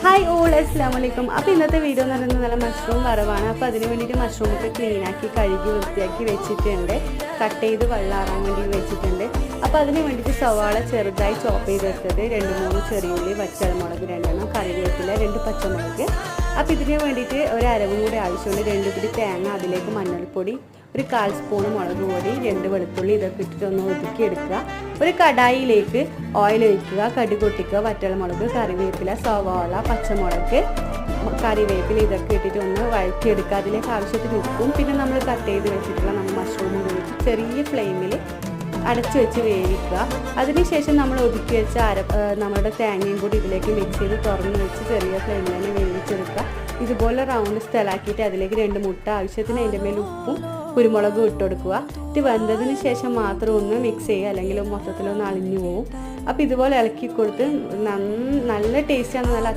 Hi all അസ്സലാമു അലൈക്കും. അപ്പോൾ ഇന്നത്തെ വീഡിയോ എന്ന് പറയുന്നത് നല്ല മഷ്റൂം വറവാണ്. അപ്പോൾ അതിന് വേണ്ടിയിട്ട് മഷ്റൂമൊക്കെ ക്ലീനാക്കി കഴുകി വൃത്തിയാക്കി വെച്ചിട്ടുണ്ട്. കട്ട് ചെയ്ത് വെള്ളമാറാൻ വേണ്ടി വെച്ചിട്ടുണ്ട്. അപ്പോൾ അതിന് വേണ്ടിയിട്ട് സവാള ചെറുതായി ചോപ്പ് ചെയ്തെടുത്തത്, 2-3 ചെറിയുള്ളി, പച്ചമുളക് 2 കറിവേപ്പില, 2 പച്ചമുളക്. അപ്പോൾ ഇതിന് വേണ്ടിയിട്ട് ഒരു അരവും കൂടി ആവശ്യമുണ്ട്. 2 പിടി തേങ്ങ, അതിലേക്ക് മഞ്ഞൾപ്പൊടി, ഒരു 1/4 സ്പൂൺ മുളക് പൊടി, 2 വെളുത്തുള്ളി, ഇതൊക്കെ ഇട്ടിട്ട് ഒന്ന് ഒതുക്കിയെടുക്കുക. ഒരു കടായിലേക്ക് ഓയിൽ ഒഴിക്കുക, കടുക് പൊട്ടിക്കുക, വറ്റൽമുളക്, കറിവേപ്പില, സവാള, പച്ചമുളക്, കറിവേപ്പില ഇതൊക്കെ ഇട്ടിട്ട് ഒന്ന് വഴറ്റിയെടുക്കുക. അതിലേക്ക് ആവശ്യത്തിന് ഉപ്പും പിന്നെ നമ്മൾ കട്ട് ചെയ്ത് വെച്ചിട്ടുള്ള നമ്മൾ മഷ്റൂമും കൂടി ചെറിയ ഫ്ലെയിമിൽ അടച്ചു വെച്ച് വേവിക്കുക. അതിനുശേഷം നമ്മൾ ഒതുക്കി വെച്ച നമ്മുടെ തേങ്ങയും കൂടി ഇതിലേക്ക് മിക്സ് ചെയ്ത് തുറന്ന് വെച്ച് ചെറിയ ഫ്ലെയിമിൽ തന്നെ വേവിച്ചെടുക്കുക. ഇതുപോലെ റൗണ്ട് സ്ഥലമാക്കിയിട്ട് അതിലേക്ക് 2 മുട്ട, ആവശ്യത്തിന് അതിൻ്റെ മേൽ ഉപ്പും കുരുമുളകും ഇട്ട് കൊടുക്കുക. ഇത് വെന്തതിന് ശേഷം മാത്രം ഒന്ന് മിക്സ് ചെയ്യുക, അല്ലെങ്കിൽ മൊത്തത്തിലൊന്ന് അളിഞ്ഞു പോകും. അപ്പോൾ ഇതുപോലെ ഇളക്കി കൊടുത്ത് നല്ല ടേസ്റ്റാണ്. നല്ല